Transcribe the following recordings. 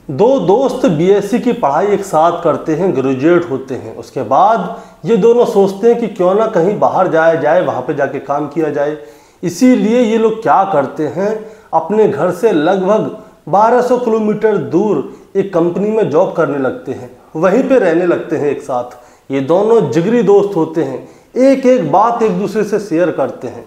दो दोस्त बीएससी की पढ़ाई एक साथ करते हैं, ग्रेजुएट होते हैं। उसके बाद ये दोनों सोचते हैं कि क्यों ना कहीं बाहर जाया जाए, वहाँ पे जाके काम किया जाए। इसीलिए ये लोग क्या करते हैं, अपने घर से लगभग 1200 किलोमीटर दूर एक कंपनी में जॉब करने लगते हैं, वहीं पे रहने लगते हैं एक साथ। ये दोनों जिगरी दोस्त होते हैं, एक एक बात एक दूसरे से शेयर करते हैं।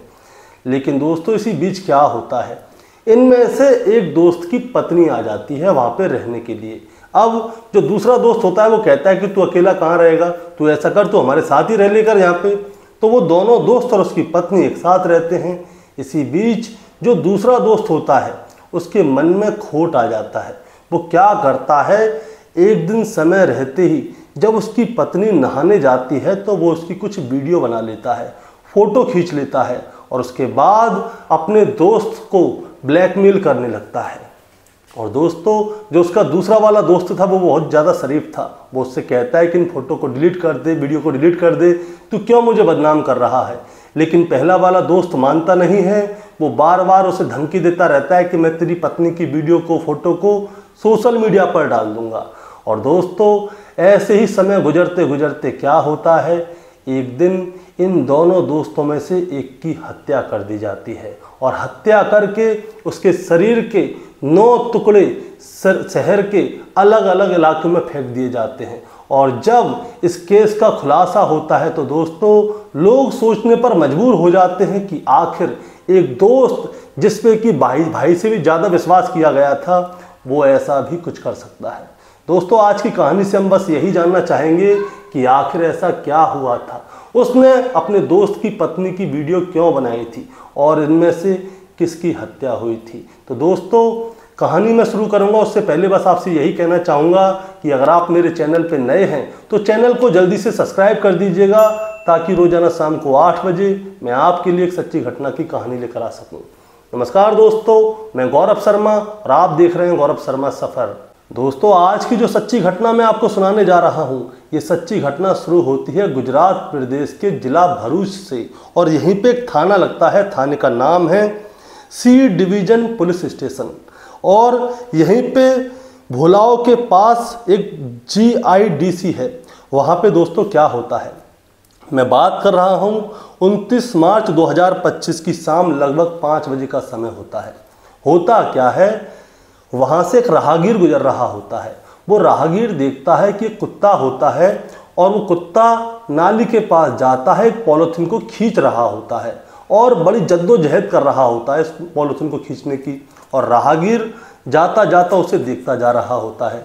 लेकिन दोस्तों इसी बीच क्या होता है, इनमें से एक दोस्त की पत्नी आ जाती है वहाँ पे रहने के लिए। अब जो दूसरा दोस्त होता है वो कहता है कि तू अकेला कहाँ रहेगा, तू ऐसा कर, तू हमारे साथ ही रह लेकर यहाँ पे। तो वो दोनों दोस्त और उसकी पत्नी एक साथ रहते हैं। इसी बीच जो दूसरा दोस्त होता है उसके मन में खोट आ जाता है। वो क्या करता है, एक दिन समय रहते ही जब उसकी पत्नी नहाने जाती है तो वो उसकी कुछ वीडियो बना लेता है, फ़ोटो खींच लेता है और उसके बाद अपने दोस्त को ब्लैकमेल करने लगता है। और दोस्तों जो उसका दूसरा वाला दोस्त था वो बहुत ज़्यादा शरीफ था। वो उससे कहता है कि इन फोटो को डिलीट कर दे, वीडियो को डिलीट कर दे, तू क्यों मुझे बदनाम कर रहा है। लेकिन पहला वाला दोस्त मानता नहीं है। वो बार बार उसे धमकी देता रहता है कि मैं तेरी पत्नी की वीडियो को, फोटो को सोशल मीडिया पर डाल दूंगा। और दोस्तों ऐसे ही समय गुजरते गुजरते क्या होता है, एक दिन इन दोनों दोस्तों में से एक की हत्या कर दी जाती है और हत्या करके उसके शरीर के 9 टुकड़े शहर के अलग अलग इलाकों में फेंक दिए जाते हैं। और जब इस केस का खुलासा होता है तो दोस्तों लोग सोचने पर मजबूर हो जाते हैं कि आखिर एक दोस्त जिस पे कि भाई से भी ज़्यादा विश्वास किया गया था, वो ऐसा भी कुछ कर सकता है। दोस्तों आज की कहानी से हम बस यही जानना चाहेंगे कि आखिर ऐसा क्या हुआ था, उसने अपने दोस्त की पत्नी की वीडियो क्यों बनाई थी और इनमें से किसकी हत्या हुई थी। तो दोस्तों कहानी मैं शुरू करूंगा उससे पहले बस आपसे यही कहना चाहूँगा कि अगर आप मेरे चैनल पर नए हैं तो चैनल को जल्दी से सब्सक्राइब कर दीजिएगा, ताकि रोजाना शाम को 8 बजे मैं आपके लिए एक सच्ची घटना की कहानी लेकर आ सकूँ। नमस्कार दोस्तों, मैं गौरव शर्मा और आप देख रहे हैं गौरव शर्मा सफ़र। दोस्तों आज की जो सच्ची घटना मैं आपको सुनाने जा रहा हूं, ये सच्ची घटना शुरू होती है गुजरात प्रदेश के जिला भरूच से। और यहीं पे एक थाना लगता है, थाने का नाम है सी डिवीजन पुलिस स्टेशन। और यहीं पे भोलाव के पास एक GIDC है। वहाँ पे दोस्तों क्या होता है, मैं बात कर रहा हूँ 29 मार्च 2025 की शाम लगभग 5 बजे का समय होता है। होता क्या है, वहाँ से एक राहगीर गुजर रहा होता है। वो राहगीर देखता है कि कुत्ता होता है और वो कुत्ता नाली के पास जाता है, एक पॉलीथीन को खींच रहा होता है और बड़ी जद्दोजहद कर रहा होता है इस पॉलीथीन को खींचने की। और राहगीर जाता जाता उसे देखता जा रहा होता है।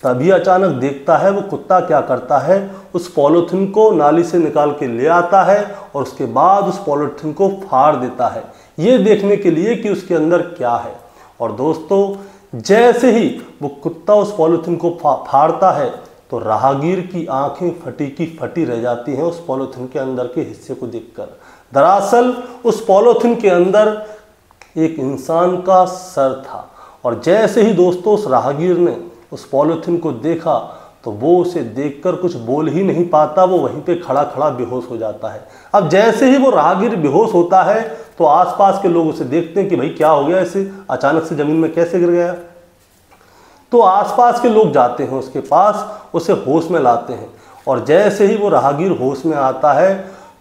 तभी अचानक देखता है वो कुत्ता क्या करता है, उस पॉलीथीन को नाली से निकाल के ले आता है और उसके बाद उस पॉलीथीन को फाड़ देता है, ये देखने के लिए कि उसके अंदर क्या है। और दोस्तों जैसे ही वो कुत्ता उस पॉलीथीन को फाड़ता है तो राहगीर की आंखें फटी की फटी रह जाती हैं उस पॉलीथीन के अंदर के हिस्से को देखकर। दरअसल उस पॉलीथीन के अंदर एक इंसान का सर था। और जैसे ही दोस्तों उस राहगीर ने उस पॉलीथीन को देखा तो वो उसे देखकर कुछ बोल ही नहीं पाता, वो वहीं पे खड़ा खड़ा बेहोश हो जाता है। अब जैसे ही वो राहगीर बेहोश होता है तो आसपास के लोग उसे देखते हैं कि भाई क्या हो गया, इसे अचानक से ज़मीन में कैसे गिर गया। तो आसपास के लोग जाते हैं उसके पास, उसे होश में लाते हैं। और जैसे ही वो राहगीर होश में आता है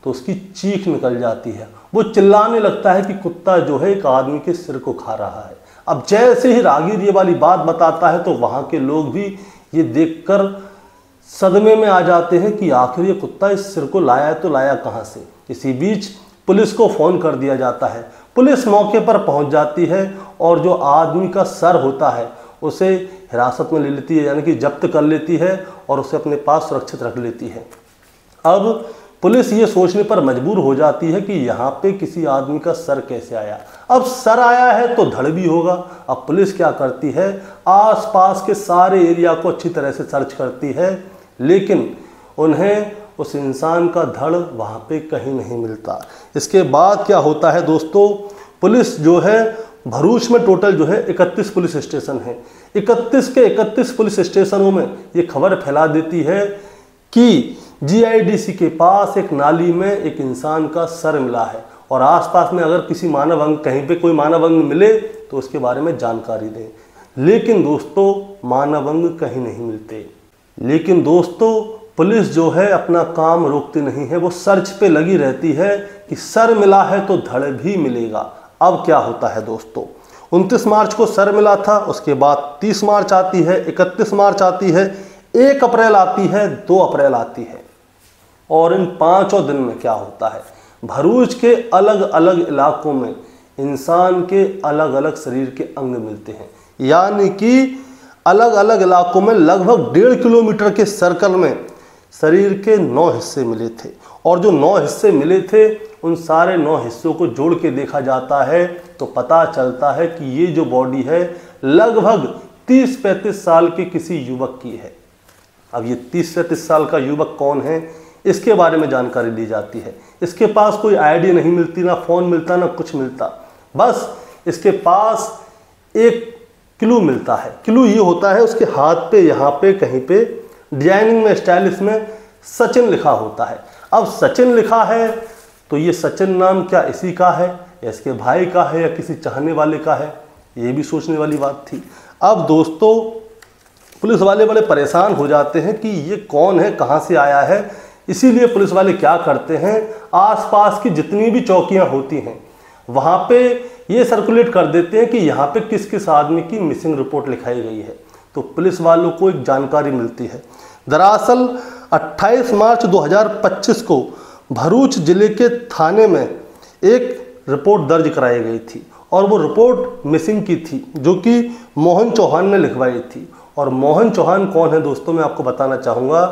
तो उसकी चीख निकल जाती है। वो चिल्लाने लगता है कि कुत्ता जो है एक आदमी के सिर को खा रहा है। अब जैसे ही राहगीर ये वाली बात बताता है तो वहाँ के लोग भी ये देखकर सदमे में आ जाते हैं कि आखिर ये कुत्ता इस सिर को लाया है तो लाया कहाँ से। इसी बीच पुलिस को फ़ोन कर दिया जाता है। पुलिस मौके पर पहुंच जाती है और जो आदमी का सर होता है उसे हिरासत में ले लेती है, यानी कि जब्त कर लेती है और उसे अपने पास सुरक्षित रख लेती है। अब पुलिस ये सोचने पर मजबूर हो जाती है कि यहाँ पे किसी आदमी का सर कैसे आया। अब सर आया है तो धड़ भी होगा। अब पुलिस क्या करती है, आसपास के सारे एरिया को अच्छी तरह से सर्च करती है, लेकिन उन्हें उस इंसान का धड़ वहाँ पे कहीं नहीं मिलता। इसके बाद क्या होता है दोस्तों, पुलिस जो है भरूच में टोटल जो है 31 पुलिस स्टेशन है। 31 के 31 पुलिस स्टेशनों में ये खबर फैला देती है कि GIDC के पास एक नाली में एक इंसान का सर मिला है और आसपास में अगर किसी मानव अंग, कहीं पे कोई मानव अंग मिले तो उसके बारे में जानकारी दें। लेकिन दोस्तों मानव अंग कहीं नहीं मिलते। लेकिन दोस्तों पुलिस जो है अपना काम रोकती नहीं है, वो सर्च पे लगी रहती है कि सर मिला है तो धड़ भी मिलेगा। अब क्या होता है दोस्तों, 29 मार्च को सर मिला था, उसके बाद 30 मार्च आती है, 31 मार्च आती है, 1 अप्रैल आती है, 2 अप्रैल आती है। और इन 5 दिन में क्या होता है, भरूच के अलग अलग इलाकों में इंसान के अलग अलग शरीर के अंग मिलते हैं। यानी कि अलग अलग इलाकों में लगभग 1.5 किलोमीटर के सर्कल में शरीर के 9 हिस्से मिले थे। और जो 9 हिस्से मिले थे उन सारे 9 हिस्सों को जोड़ के देखा जाता है तो पता चलता है कि ये जो बॉडी है लगभग 30-35 साल के किसी युवक की है। अब ये 30-35 साल का युवक कौन है, इसके बारे में जानकारी ली जाती है। इसके पास कोई आईडी नहीं मिलती, ना फ़ोन मिलता, ना कुछ मिलता। बस इसके पास एक क्लू मिलता है। क्लू ये होता है उसके हाथ पे, यहाँ पे कहीं पे डिजाइनिंग में, स्टाइलिश में सचिन लिखा होता है। अब सचिन लिखा है तो ये सचिन नाम क्या इसी का है या इसके भाई का है या किसी चाहने वाले का है, ये भी सोचने वाली बात थी। अब दोस्तों पुलिस वाले बड़े परेशान हो जाते हैं कि ये कौन है, कहाँ से आया है। इसीलिए पुलिस वाले क्या करते हैं, आसपास की जितनी भी चौकियाँ होती हैं वहाँ पे ये सर्कुलेट कर देते हैं कि यहाँ पे किस किस आदमी की मिसिंग रिपोर्ट लिखाई गई है। तो पुलिस वालों को एक जानकारी मिलती है। दरअसल 28 मार्च 2025 को भरूच जिले के थाने में एक रिपोर्ट दर्ज कराई गई थी और वो रिपोर्ट मिसिंग की थी, जो कि मोहन चौहान ने लिखवाई थी। और मोहन चौहान कौन है दोस्तों, मैं आपको बताना चाहूँगा।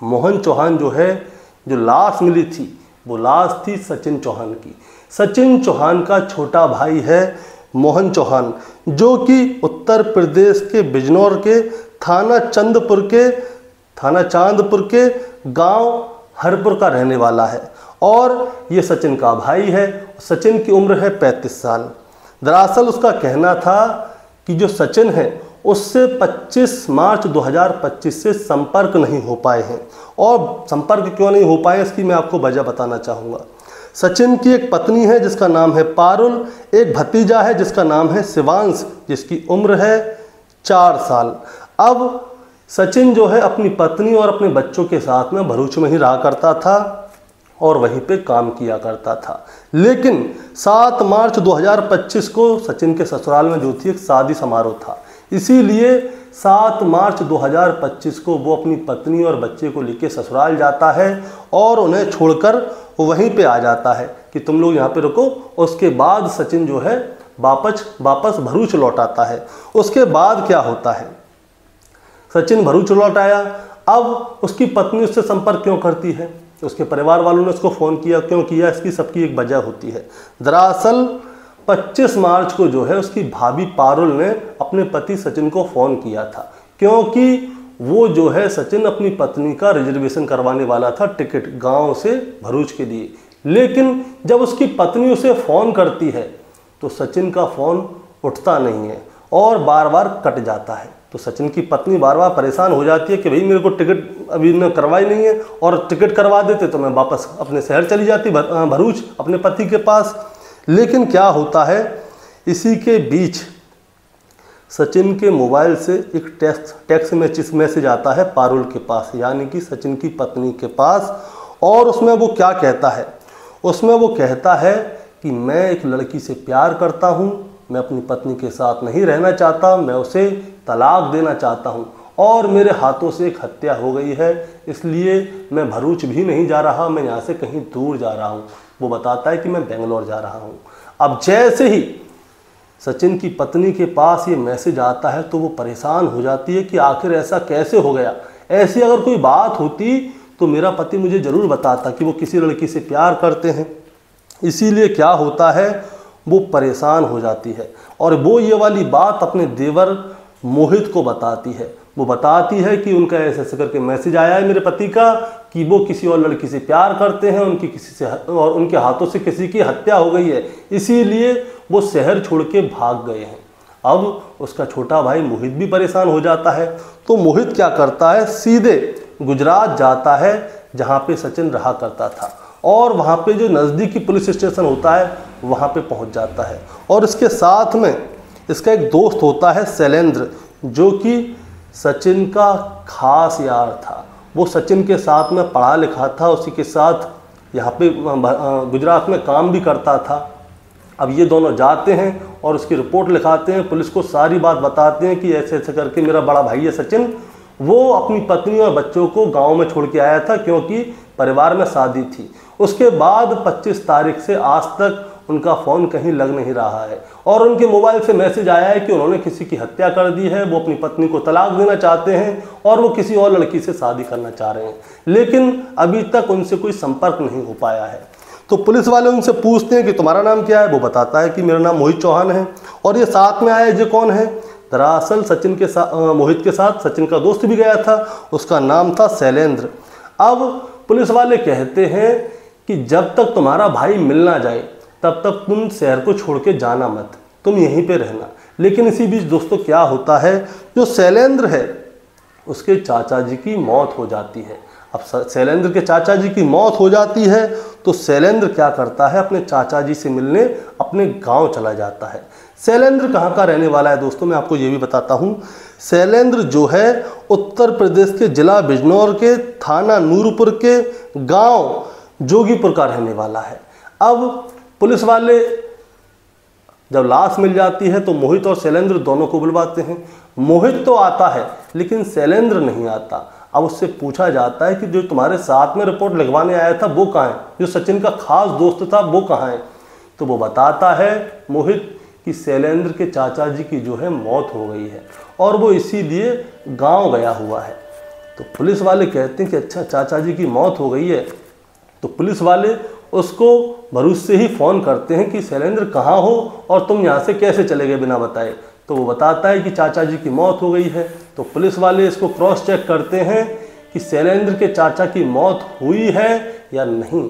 मोहन चौहान जो है, जो लाश मिली थी वो लाश थी सचिन चौहान की। सचिन चौहान का छोटा भाई है मोहन चौहान, जो कि उत्तर प्रदेश के बिजनौर के थाना चांदपुर के गांव हरपुर का रहने वाला है। और ये सचिन का भाई है। सचिन की उम्र है 35 साल। दरअसल उसका कहना था कि जो सचिन है उससे 25 मार्च 2025 से संपर्क नहीं हो पाए हैं। और संपर्क क्यों नहीं हो पाए इसकी मैं आपको वजह बताना चाहूँगा। सचिन की एक पत्नी है जिसका नाम है पारुल, एक भतीजा है जिसका नाम है शिवांश, जिसकी उम्र है 4 साल। अब सचिन जो है अपनी पत्नी और अपने बच्चों के साथ में भरूच में ही रहा करता था और वहीं पे काम किया करता था। लेकिन 7 मार्च 2025 को सचिन के ससुराल में जो थी एक शादी समारोह था, इसीलिए 7 मार्च 2025 को वो अपनी पत्नी और बच्चे को लेकर ससुराल जाता है और उन्हें छोड़कर वो वहीं पे आ जाता है कि तुम लोग यहाँ पे रुको। उसके बाद सचिन जो है वापस भरूच लौट आता है। उसके बाद क्या होता है, सचिन भरूच लौट आया। अब उसकी पत्नी उससे संपर्क क्यों करती है, उसके परिवार वालों ने उसको फ़ोन किया, क्यों किया, इसकी सबकी एक वजह होती है। दरअसल 25 मार्च को जो है उसकी भाभी पारुल ने अपने पति सचिन को फ़ोन किया था, क्योंकि वो जो है सचिन अपनी पत्नी का रिजर्वेशन करवाने वाला था टिकट गांव से भरूच के लिए। लेकिन जब उसकी पत्नी उसे फ़ोन करती है तो सचिन का फ़ोन उठता नहीं है और बार बार कट जाता है। तो सचिन की पत्नी बार बार परेशान हो जाती है कि भाई मेरे को टिकट अभी ने करवाई नहीं है, और टिकट करवा देते तो मैं वापस अपने शहर चली जाती भरूच अपने पति के पास। लेकिन क्या होता है, इसी के बीच सचिन के मोबाइल से एक टेक्स्ट मैसेज आता है पारुल के पास, यानी कि सचिन की पत्नी के पास। और उसमें वो क्या कहता है, उसमें वो कहता है कि मैं एक लड़की से प्यार करता हूँ, मैं अपनी पत्नी के साथ नहीं रहना चाहता, मैं उसे तलाक देना चाहता हूँ और मेरे हाथों से एक हत्या हो गई है, इसलिए मैं भरूच भी नहीं जा रहा, मैं यहाँ से कहीं दूर जा रहा हूँ। वो बताता है कि मैं बेंगलोर जा रहा हूँ। अब जैसे ही सचिन की पत्नी के पास ये मैसेज आता है तो वो परेशान हो जाती है कि आखिर ऐसा कैसे हो गया। ऐसी अगर कोई बात होती तो मेरा पति मुझे ज़रूर बताता कि वो किसी लड़की से प्यार करते हैं। इसीलिए क्या होता है, वो परेशान हो जाती है और वो ये वाली बात अपने देवर मोहित को बताती है। वो बताती है कि उनका ऐसे करके मैसेज आया है मेरे पति का कि वो किसी और लड़की से प्यार करते हैं, उनकी किसी से और उनके हाथों से किसी की हत्या हो गई है, इसीलिए वो शहर छोड़ के भाग गए हैं। अब उसका छोटा भाई मोहित भी परेशान हो जाता है। तो मोहित क्या करता है, सीधे गुजरात जाता है जहाँ पे सचिन रहा करता था और वहाँ पे जो नज़दीकी पुलिस स्टेशन होता है वहाँ पे पहुँच जाता है। और इसके साथ में इसका एक दोस्त होता है शैलेंद्र, जो कि सचिन का खास यार था। वो सचिन के साथ में पढ़ा लिखा था, उसी के साथ यहाँ पे गुजरात में काम भी करता था। अब ये दोनों जाते हैं और उसकी रिपोर्ट लिखाते हैं, पुलिस को सारी बात बताते हैं कि ऐसे ऐसे करके मेरा बड़ा भाई है सचिन, वो अपनी पत्नी और बच्चों को गांव में छोड़ के आया था क्योंकि परिवार में शादी थी। उसके बाद 25 तारीख से आज तक उनका फ़ोन कहीं लग नहीं रहा है और उनके मोबाइल से मैसेज आया है कि उन्होंने किसी की हत्या कर दी है, वो अपनी पत्नी को तलाक देना चाहते हैं और वो किसी और लड़की से शादी करना चाह रहे हैं, लेकिन अभी तक उनसे कोई संपर्क नहीं हो पाया है। तो पुलिस वाले उनसे पूछते हैं कि तुम्हारा नाम क्या है। वो बताता है कि मेरा नाम मोहित चौहान है। और ये साथ में आया ये कौन है? दरअसल सचिन के साथ, मोहित के साथ सचिन का दोस्त भी गया था, उसका नाम था शैलेंद्र। अब पुलिस वाले कहते हैं कि जब तक तुम्हारा भाई मिल ना जाए तब तक तुम शहर को छोड़ के जाना मत, तुम यहीं पे रहना। लेकिन इसी बीच दोस्तों क्या होता है, जो शैलेंद्र है उसके चाचा जी की मौत हो जाती है। अब शैलेंद्र के चाचा जी की मौत हो जाती है तो शैलेंद्र क्या करता है, अपने चाचा जी से मिलने अपने गांव चला जाता है। शैलेंद्र कहाँ का रहने वाला है दोस्तों, मैं आपको ये भी बताता हूँ। शैलेंद्र जो है उत्तर प्रदेश के जिला बिजनौर के थाना नूरपुर के गांव जोगीपुर का रहने वाला है। अब पुलिस वाले जब लाश मिल जाती है तो मोहित और शैलेंद्र दोनों को बुलवाते हैं। मोहित तो आता है लेकिन शैलेंद्र नहीं आता। अब उससे पूछा जाता है कि जो तुम्हारे साथ में रिपोर्ट लिखवाने आया था वो कहाँ है, जो सचिन का खास दोस्त था वो कहाँ है। तो वो बताता है मोहित कि शैलेंद्र के चाचा जी की जो है मौत हो गई है और वो इसीलिए गांव गया हुआ है। तो पुलिस वाले कहते हैं कि अच्छा चाचा जी की मौत हो गई है। तो पुलिस वाले उसको भरूच से ही फ़ोन करते हैं कि शैलेंद्र कहाँ हो और तुम यहाँ से कैसे चले गए बिना बताए। तो वो बताता है कि चाचा जी की मौत हो गई है। तो पुलिस वाले इसको क्रॉस चेक करते हैं कि शैलेंद्र के चाचा की मौत हुई है या नहीं।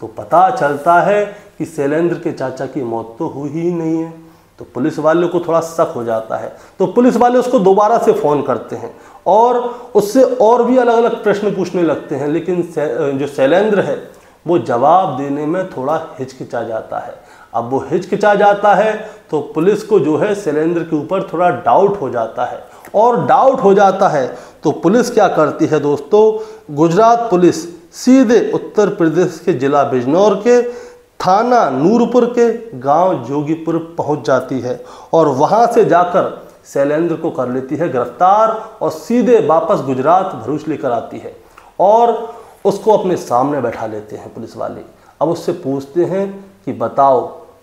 तो पता चलता है कि शैलेंद्र के चाचा की मौत तो हुई ही नहीं है। तो पुलिस वाले को थोड़ा शक हो जाता है। तो पुलिस वाले उसको दोबारा से फ़ोन करते हैं और उससे और भी अलग अलग प्रश्न पूछने लगते हैं, लेकिन जो शैलेंद्र है वो जवाब देने में थोड़ा हिचकिचा जाता है। अब वो हिचकिचा जाता है तो पुलिस को जो है शैलेंद्र के ऊपर थोड़ा डाउट हो जाता है और डाउट हो जाता है तो पुलिस क्या करती है दोस्तों, गुजरात पुलिस सीधे उत्तर प्रदेश के जिला बिजनौर के थाना नूरपुर के गांव जोगीपुर पहुंच जाती है और वहां से जाकर शैलेंद्र को कर लेती है गिरफ्तार और सीधे वापस गुजरात भरूच लेकर आती है और उसको अपने सामने बैठा लेते हैं पुलिस वाले। अब उससे पूछते हैं कि बताओ,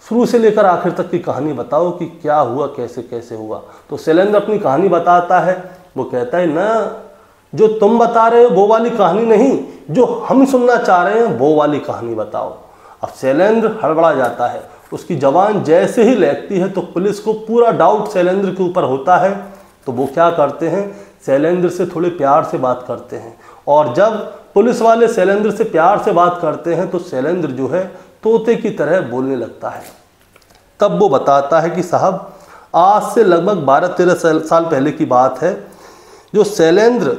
शुरू से लेकर आखिर तक की कहानी बताओ कि क्या हुआ, कैसे कैसे हुआ। तो शैलेंद्र अपनी कहानी बताता है। वो कहता है ना, जो तुम बता रहे हो वो वाली कहानी नहीं, जो हम सुनना चाह रहे हैं वो वाली कहानी बताओ। अब शैलेंद्र हड़बड़ा जाता है, उसकी जवान जैसे ही लहकती है तो पुलिस को पूरा डाउट शैलेंद्र के ऊपर होता है। तो वो क्या करते हैं, शैलेंद्र से थोड़े प्यार से बात करते हैं और जब पुलिस वाले शैलेंद्र से प्यार से बात करते हैं तो शैलेंद्र जो है तोते की तरह बोलने लगता है। तब वो बताता है कि साहब, आज से लगभग 12-13 साल पहले की बात है। जो शैलेंद्र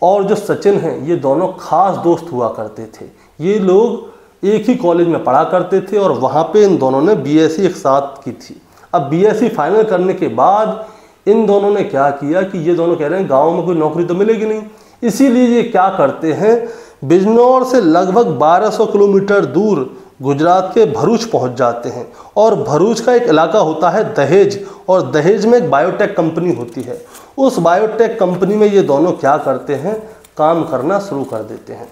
और जो सचिन हैं ये दोनों खास दोस्त हुआ करते थे। ये लोग एक ही कॉलेज में पढ़ा करते थे और वहाँ पे इन दोनों ने बीएससी एक साथ की थी। अब बीएससी फाइनल करने के बाद इन दोनों ने क्या किया कि ये दोनों कह रहे हैं गाँव में कोई नौकरी तो मिलेगी नहीं, इसीलिए ये क्या करते हैं, बिजनौर से लगभग 1200 किलोमीटर दूर गुजरात के भरूच पहुंच जाते हैं और भरूच का एक इलाका होता है दहेज, और दहेज में एक बायोटेक कंपनी होती है। उस बायोटेक कंपनी में ये दोनों क्या करते हैं, काम करना शुरू कर देते हैं।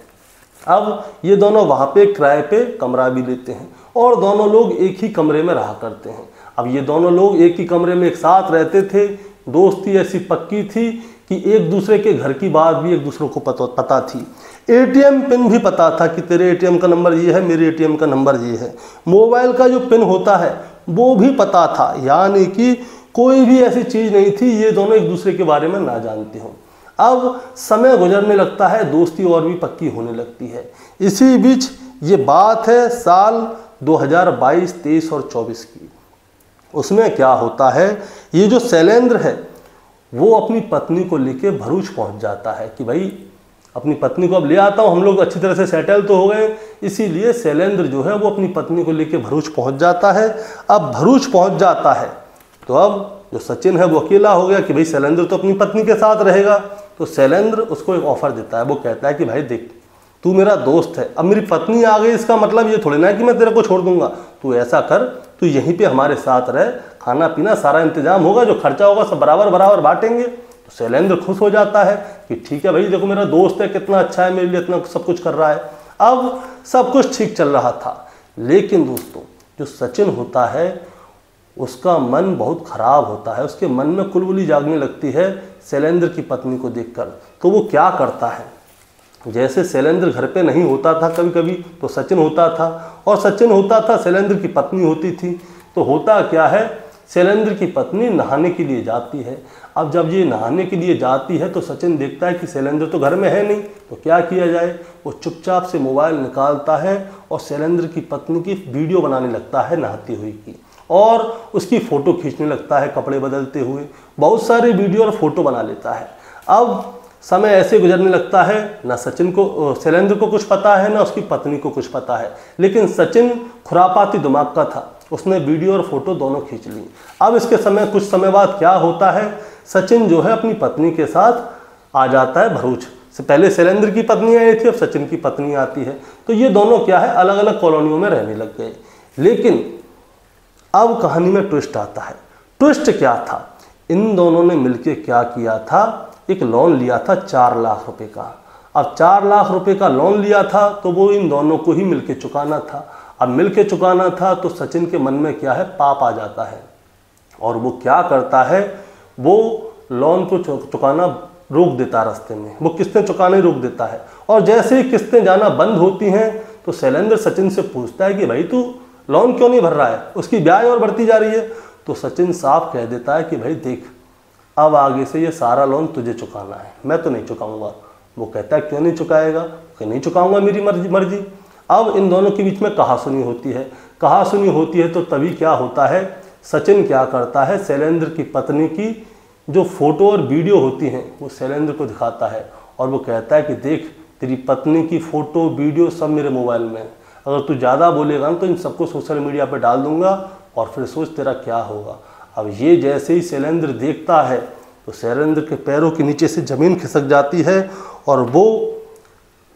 अब ये दोनों वहाँ पे किराए पे कमरा भी लेते हैं और दोनों लोग एक ही कमरे में रहा करते हैं। अब ये दोनों लोग एक ही कमरे में एक साथ रहते थे। दोस्ती ऐसी पक्की थी कि एक दूसरे के घर की बात भी एक दूसरे को पता थी। एटीएम पिन भी पता था कि तेरे एटीएम का नंबर ये है, मेरे एटीएम का नंबर ये है। मोबाइल का जो पिन होता है वो भी पता था, यानी कि कोई भी ऐसी चीज़ नहीं थी ये दोनों एक दूसरे के बारे में ना जानते हों। अब समय गुजरने लगता है, दोस्ती और भी पक्की होने लगती है। इसी बीच ये बात है साल 2022, 23 और 24 की। उसमें क्या होता है, ये जो शैलेंद्र है वो अपनी पत्नी को लेके भरूच पहुंच जाता है कि भाई अपनी पत्नी को अब ले आता हूँ, हम लोग अच्छी तरह से सेटल तो हो गए। इसीलिए शैलेंद्र जो है वो अपनी पत्नी को लेके भरूच पहुंच जाता है। अब भरूच पहुंच जाता है तो अब जो सचिन है वो अकेला हो गया कि भाई शैलेंद्र तो अपनी पत्नी के साथ रहेगा। तो शैलेंद्र उसको एक ऑफर देता है, वो कहता है कि भाई देख, तू मेरा दोस्त है, अब मेरी पत्नी आ गई, इसका मतलब ये थोड़ी ना है कि मैं तेरे को छोड़ दूंगा। तू ऐसा कर, तू यहीं पे हमारे साथ रह, खाना पीना सारा इंतजाम होगा, जो खर्चा होगा सब बराबर बराबर बांटेंगे। तो शैलेंद्र खुश हो जाता है कि ठीक है भाई, देखो मेरा दोस्त है, कितना अच्छा है, मेरे लिए इतना सब कुछ कर रहा है। अब सब कुछ ठीक चल रहा था, लेकिन दोस्तों जो सचिन होता है उसका मन बहुत खराब होता है, उसके मन में कुलबुली जागने लगती है शैलेंद्र की पत्नी को देखकर। तो वो क्या करता है, जैसे शैलेंद्र घर पे नहीं होता था कभी कभी तो सचिन होता था, और सचिन होता था शैलेंद्र की पत्नी होती थी। तो होता क्या है, शैलेंद्र की पत्नी नहाने के लिए जाती है। अब जब ये नहाने के लिए जाती है तो सचिन देखता है कि शैलेंद्र तो घर में है नहीं, तो क्या किया जाए। वो चुपचाप से मोबाइल निकालता है और शैलेंद्र की पत्नी की वीडियो बनाने लगता है नहाती हुई की, और उसकी फ़ोटो खींचने लगता है कपड़े बदलते हुए। बहुत सारे वीडियो और फोटो बना लेता है। अब समय ऐसे गुजरने लगता है, ना सचिन को शैलेंद्र को कुछ पता है, ना उसकी पत्नी को कुछ पता है, लेकिन सचिन खुरापाती दिमाग का था, उसने वीडियो और फोटो दोनों खींच ली। अब इसके कुछ समय बाद क्या होता है, सचिन जो है अपनी पत्नी के साथ आ जाता है भरूच से। पहले शैलेंद्र की पत्नी आई थी, अब सचिन की पत्नी आती है। तो ये दोनों क्या है, अलग अलग कॉलोनियों में रहने लग गए। लेकिन अब कहानी में ट्विस्ट आता है। ट्विस्ट क्या था, इन दोनों ने मिलकर क्या किया था, एक लोन लिया था 4 लाख रुपए का। अब 4 लाख रुपए का लोन लिया था तो वो इन दोनों को ही मिलके चुकाना था। अब मिलके चुकाना था तो सचिन के मन में क्या है, पाप आ जाता है, और वो क्या करता है, वो लोन को चुकाना रोक देता है रास्ते में, वो किस्तें चुकाने रोक देता है। और जैसे ही किस्तें जाना बंद होती हैं तो शैलेंद्र सचिन से पूछता है कि भाई तू लोन क्यों नहीं भर रहा है, उसकी ब्याज और बढ़ती जा रही है। तो सचिन साफ कह देता है कि भाई देख, अब आगे से ये सारा लोन तुझे चुकाना है, मैं तो नहीं चुकाऊंगा। वो कहता है क्यों नहीं चुकाएगा, कि नहीं चुकाऊंगा, मेरी मर्जी। अब इन दोनों के बीच में कहासुनी होती है। कहासुनी होती है तो तभी क्या होता है, सचिन क्या करता है, शैलेंद्र की पत्नी की जो फोटो और वीडियो होती हैं वो शैलेंद्र को दिखाता है, और वो कहता है कि देख, तेरी पत्नी की फ़ोटो वीडियो सब मेरे मोबाइल में है, अगर तू ज़्यादा बोलेगा ना तो इन सबको सोशल मीडिया पर डाल दूंगा, और फिर सोच तेरा क्या होगा। अब ये जैसे ही शैलेंद्र देखता है तो शैलेंद्र के पैरों के नीचे से ज़मीन खिसक जाती है, और वो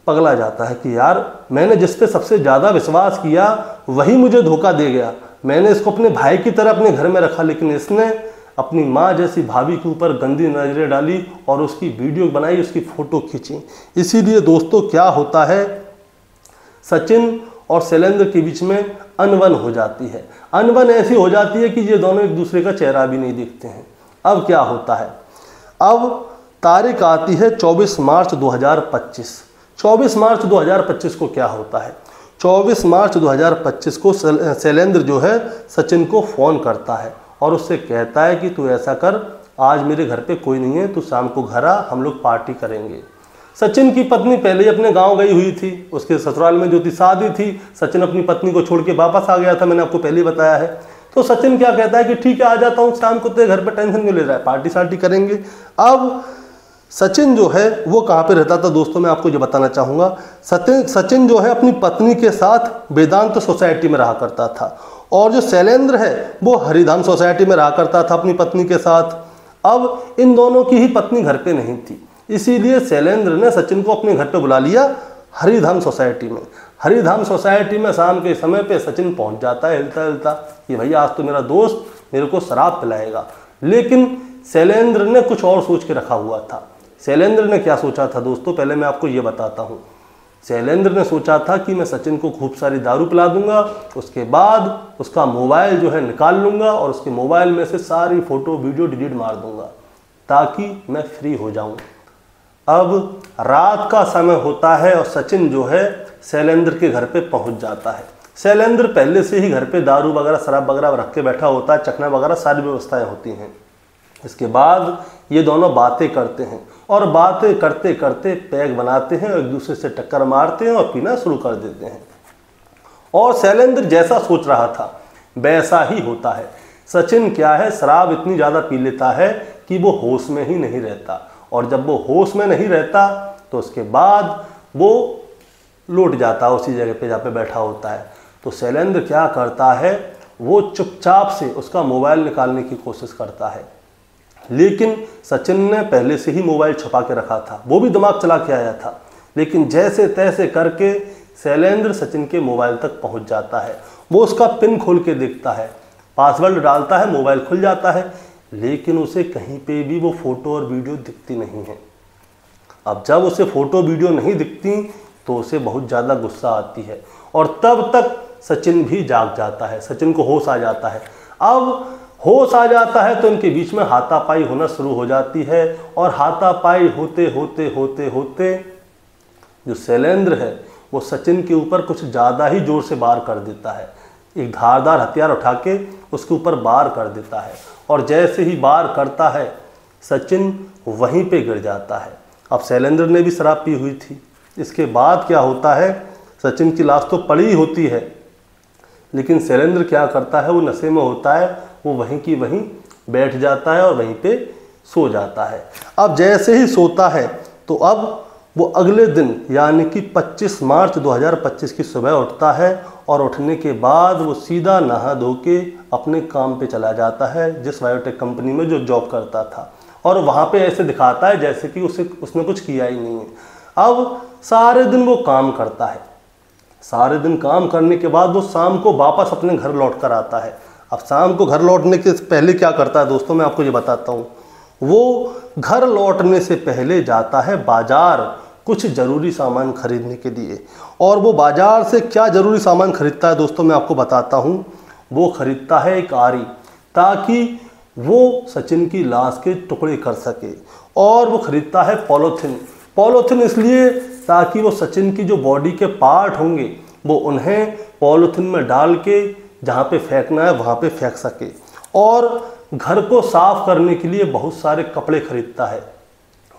पगला जाता है कि यार, मैंने जिस पे सबसे ज़्यादा विश्वास किया वही मुझे धोखा दे गया। मैंने इसको अपने भाई की तरह अपने घर में रखा, लेकिन इसने अपनी माँ जैसी भाभी के ऊपर गंदी नज़रें डाली और उसकी वीडियो बनाई, उसकी फ़ोटो खींची। इसीलिए दोस्तों क्या होता है, सचिन और शैलेंद्र के बीच में अनबन हो जाती है। अनबन ऐसी हो जाती है कि ये दोनों एक दूसरे का चेहरा भी नहीं देखते हैं। अब क्या होता है, अब तारीख आती है 24 मार्च 2025। 24 मार्च 2025 को क्या होता है, 24 मार्च 2025 को शैलेंद्र जो है सचिन को फ़ोन करता है और उससे कहता है कि तू ऐसा कर, आज मेरे घर पे कोई नहीं है, तू शाम को घर आ, हम लोग पार्टी करेंगे। सचिन की पत्नी पहले ही अपने गांव गई हुई थी, उसके ससुराल में जो थी शादी थी, सचिन अपनी पत्नी को छोड़ के वापस आ गया था, मैंने आपको पहले ही बताया है। तो सचिन क्या कहता है कि ठीक है, आ जाता हूँ शाम को, तेरे घर पे टेंशन क्यों ले रहा है, पार्टी शार्टी करेंगे। अब सचिन जो है वो कहाँ पे रहता था दोस्तों, मैं आपको ये बताना चाहूँगा। सचिन जो है अपनी पत्नी के साथ वेदांत सोसाइटी में रहा करता था, और जो शैलेंद्र है वो हरिधाम सोसाइटी में रहा करता था अपनी पत्नी के साथ। अब इन दोनों की ही पत्नी घर पे नहीं थी, इसीलिए शैलेंद्र ने सचिन को अपने घर पे बुला लिया हरिधाम सोसाइटी में। हरिधाम सोसाइटी में शाम के समय पे सचिन पहुंच जाता है हिलता हिलता कि भैया आज तो मेरा दोस्त मेरे को शराब पिलाएगा। लेकिन शैलेंद्र ने कुछ और सोच के रखा हुआ था। शैलेंद्र ने क्या सोचा था दोस्तों, पहले मैं आपको ये बताता हूँ। शैलेंद्र ने सोचा था कि मैं सचिन को खूब सारी दारू पिला दूंगा, उसके बाद उसका मोबाइल जो है निकाल लूँगा और उसके मोबाइल में से सारी फ़ोटो वीडियो डिलीट मार दूंगा ताकि मैं फ्री हो जाऊँ। अब रात का समय होता है और सचिन जो है शैलेंद्र के घर पे पहुंच जाता है। शैलेंद्र पहले से ही घर पे दारू वगैरह शराब वगैरह रख के बैठा होता है, चखना वगैरह सारी व्यवस्थाएं होती हैं। इसके बाद ये दोनों बातें करते हैं और बातें करते करते पैग बनाते हैं और एक दूसरे से टक्कर मारते हैं और पीना शुरू कर देते हैं। और शैलेंद्र जैसा सोच रहा था वैसा ही होता है। सचिन क्या है, शराब इतनी ज़्यादा पी लेता है कि वो होश में ही नहीं रहता, और जब वो होश में नहीं रहता तो उसके बाद वो लौट जाता है उसी जगह पे जहाँ पे बैठा होता है। तो शैलेंद्र क्या करता है, वो चुपचाप से उसका मोबाइल निकालने की कोशिश करता है। लेकिन सचिन ने पहले से ही मोबाइल छुपा के रखा था, वो भी दिमाग चला के आया था। लेकिन जैसे तैसे करके शैलेंद्र सचिन के मोबाइल तक पहुंच जाता है। वो उसका पिन खोल के देखता है, पासवर्ड डालता है, मोबाइल खुल जाता है, लेकिन उसे कहीं पे भी वो फोटो और वीडियो दिखती नहीं है। अब जब उसे फोटो वीडियो नहीं दिखती तो उसे बहुत ज़्यादा गुस्सा आती है और तब तक सचिन भी जाग जाता है, सचिन को होश आ जाता है। अब होश आ जाता है तो इनके बीच में हाथापाई होना शुरू हो जाती है और हाथापाई होते होते होते होते जो शैलेंद्र है वो सचिन के ऊपर कुछ ज़्यादा ही जोर से वार कर देता है। एक धारदार हथियार उठा के उसके ऊपर वार कर देता है और जैसे ही वार करता है सचिन वहीं पे गिर जाता है। अब शैलेंद्र ने भी शराब पी हुई थी। इसके बाद क्या होता है, सचिन की लाश तो पड़ी होती है, लेकिन शैलेंद्र क्या करता है, वो नशे में होता है, वो वहीं की वहीं बैठ जाता है और वहीं पे सो जाता है। अब जैसे ही सोता है तो अब वो अगले दिन यानी कि 25 मार्च 2025 की सुबह उठता है और उठने के बाद वो सीधा नहा धो के अपने काम पे चला जाता है, जिस बायोटेक कंपनी में जो जॉब करता था, और वहाँ पे ऐसे दिखाता है जैसे कि उसने कुछ किया ही नहीं है। अब सारे दिन वो काम करता है, सारे दिन काम करने के बाद वो शाम को वापस अपने घर लौट कर आता है। अब शाम को घर लौटने के पहले क्या करता है दोस्तों, मैं आपको ये बताता हूँ। वो घर लौटने से पहले जाता है बाजार कुछ ज़रूरी सामान खरीदने के लिए, और वो बाजार से क्या ज़रूरी सामान खरीदता है दोस्तों मैं आपको बताता हूँ। वो खरीदता है एक आरी, ताकि वो सचिन की लाश के टुकड़े कर सके, और वो खरीदता है पॉलीथिन। पॉलीथिन इसलिए ताकि वो सचिन की जो बॉडी के पार्ट होंगे वो उन्हें पॉलीथिन में डाल के जहाँ पे फेंकना है वहाँ पे फेंक सके। और घर को साफ करने के लिए बहुत सारे कपड़े खरीदता है,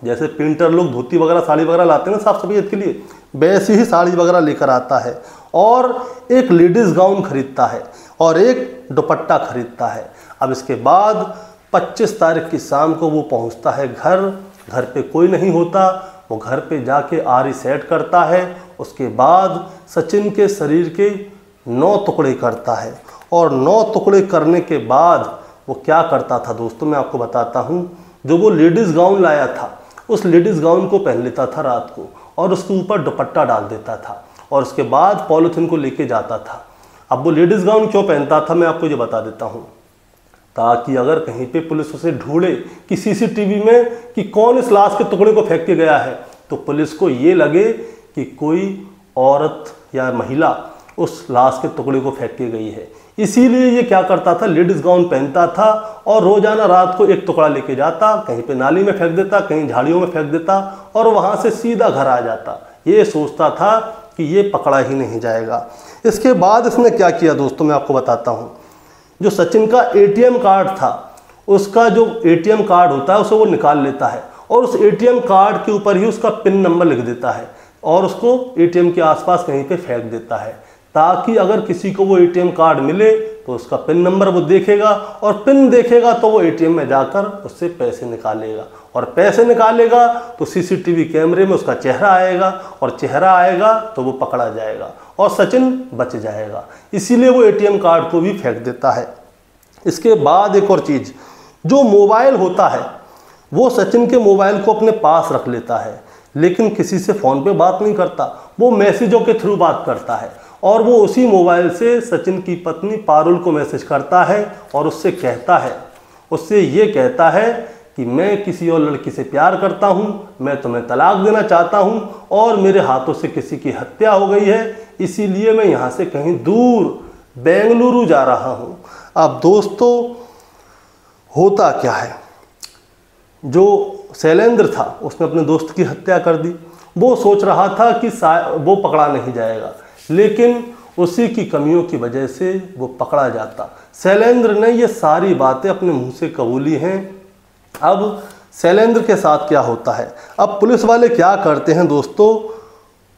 जैसे पेंटर लोग धोती वगैरह साड़ी वगैरह लाते हैं ना साफ सफाई के लिए, वैसी ही साड़ी वगैरह लेकर आता है। और एक लेडीज़ गाउन खरीदता है और एक दुपट्टा खरीदता है। अब इसके बाद 25 तारीख की शाम को वो पहुंचता है घर। घर पे कोई नहीं होता, वो घर पे जाके आरी सेट करता है। उसके बाद सचिन के शरीर के 9 टुकड़े करता है, और 9 टुकड़े करने के बाद वो क्या करता था दोस्तों मैं आपको बताता हूँ। जो वो लेडीज़ गाउन लाया था उस लेडीज़ गाउन को पहन लेता था रात को, और उसके ऊपर दुपट्टा डाल देता था, और उसके बाद पॉलीथिन को लेके जाता था। अब वो लेडीज़ गाउन क्यों पहनता था मैं आपको ये बता देता हूँ, ताकि अगर कहीं पे पुलिस उसे ढूंढे कि सीसीटीवी में कि कौन इस लाश के टुकड़े को फेंक के गया है, तो पुलिस को ये लगे कि कोई औरत या महिला उस लाश के टुकड़े को फेंक के गई है। इसीलिए ये क्या करता था, लेडीज़ गाउन पहनता था और रोज़ाना रात को एक टुकड़ा लेके जाता, कहीं पे नाली में फेंक देता, कहीं झाड़ियों में फेंक देता, और वहाँ से सीधा घर आ जाता। ये सोचता था कि ये पकड़ा ही नहीं जाएगा। इसके बाद इसने क्या किया दोस्तों मैं आपको बताता हूँ। जो सचिन का एटीएम कार्ड था, उसका जो एटीएम कार्ड होता है उसे वो निकाल लेता है, और उस एटीएम कार्ड के ऊपर ही उसका पिन नंबर लिख देता है, और उसको एटीएम के आसपास कहीं पे फेंक देता है, ताकि अगर किसी को वो एटीएम कार्ड मिले तो उसका पिन नंबर वो देखेगा, और पिन देखेगा तो वो एटीएम में जाकर उससे पैसे निकालेगा, और पैसे निकालेगा तो सीसीटीवी कैमरे में उसका चेहरा आएगा, और चेहरा आएगा तो वो पकड़ा जाएगा और सचिन बच जाएगा। इसीलिए वो एटीएम कार्ड को भी फेंक देता है। इसके बाद एक और चीज़, जो मोबाइल होता है वो सचिन के मोबाइल को अपने पास रख लेता है, लेकिन किसी से फ़ोन पे बात नहीं करता, वो मैसेजों के थ्रू बात करता है, और वो उसी मोबाइल से सचिन की पत्नी पारुल को मैसेज करता है और उससे ये कहता है कि मैं किसी और लड़की से प्यार करता हूँ, मैं तुम्हें तलाक देना चाहता हूँ, और मेरे हाथों से किसी की हत्या हो गई है, इसीलिए मैं यहाँ से कहीं दूर बेंगलुरु जा रहा हूँ। अब दोस्तों होता क्या है, जो शैलेंद्र था उसने अपने दोस्त की हत्या कर दी। वो सोच रहा था कि वो पकड़ा नहीं जाएगा, लेकिन उसी की कमियों की वजह से वो पकड़ा जाता। शैलेंद्र ने ये सारी बातें अपने मुंह से कबूली हैं। अब शैलेंद्र के साथ क्या होता है, अब पुलिस वाले क्या करते हैं दोस्तों,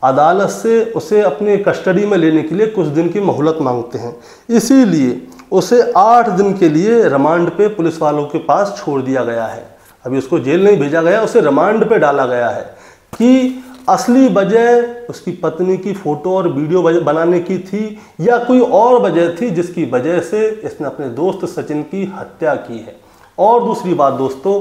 अदालत से उसे अपने कस्टडी में लेने के लिए कुछ दिन की मोहलत मांगते हैं। इसीलिए उसे 8 दिन के लिए रिमांड पे पुलिस वालों के पास छोड़ दिया गया है। अभी उसको जेल नहीं भेजा गया, उसे रिमांड पे डाला गया है कि असली वजह उसकी पत्नी की फोटो और वीडियो बनाने की थी या कोई और वजह थी जिसकी वजह से इसने अपने दोस्त सचिन की हत्या की है। और दूसरी बात दोस्तों,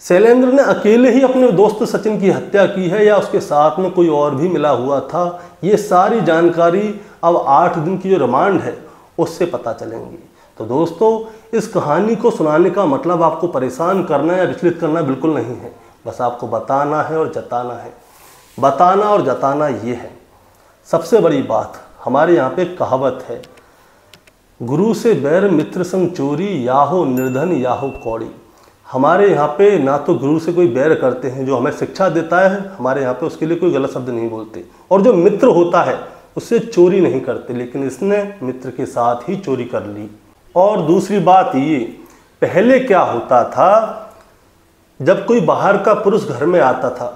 शैलेंद्र ने अकेले ही अपने दोस्त सचिन की हत्या की है या उसके साथ में कोई और भी मिला हुआ था, ये सारी जानकारी अब 8 दिन की जो रिमांड है उससे पता चलेंगी। तो दोस्तों, इस कहानी को सुनाने का मतलब आपको परेशान करना या विचलित करना बिल्कुल नहीं है, बस आपको बताना है और जताना है। बताना और जताना ये है सबसे बड़ी बात। हमारे यहाँ पे कहावत है, गुरु से बैर मित्र संग चोरी, याहो निर्धन याहो कौड़ी। हमारे यहाँ पे ना तो गुरु से कोई बैर करते हैं, जो हमें शिक्षा देता है हमारे यहाँ पे उसके लिए कोई गलत शब्द नहीं बोलते, और जो मित्र होता है उससे चोरी नहीं करते, लेकिन इसने मित्र के साथ ही चोरी कर ली। और दूसरी बात ये, पहले क्या होता था, जब कोई बाहर का पुरुष घर में आता था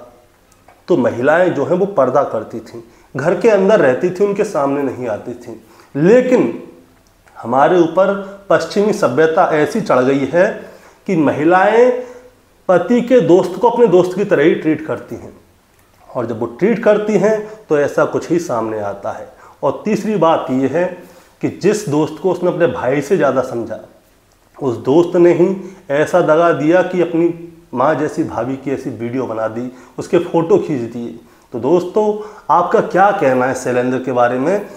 तो महिलाएं जो हैं वो पर्दा करती थीं, घर के अंदर रहती थी, उनके सामने नहीं आती थीं। लेकिन हमारे ऊपर पश्चिमी सभ्यता ऐसी चढ़ गई है कि महिलाएं पति के दोस्त को अपने दोस्त की तरह ही ट्रीट करती हैं, और जब वो ट्रीट करती हैं तो ऐसा कुछ ही सामने आता है। और तीसरी बात ये है कि जिस दोस्त को उसने अपने भाई से ज़्यादा समझा, उस दोस्त ने ही ऐसा दगा दिया कि अपनी माँ जैसी भाभी की ऐसी वीडियो बना दी, उसके फ़ोटो खींच दिए। तो दोस्तों, आपका क्या कहना है शैलेंद्र के बारे में?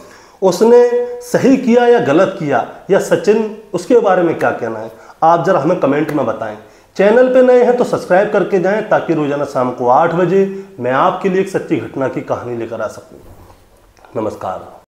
उसने सही किया या गलत किया, या सचिन, उसके बारे में क्या कहना है? आप ज़रा हमें कमेंट में बताएं। चैनल पे नए हैं तो सब्सक्राइब करके जाएं, ताकि रोज़ाना शाम को 8 बजे मैं आपके लिए एक सच्ची घटना की कहानी लेकर आ सकूं। नमस्कार।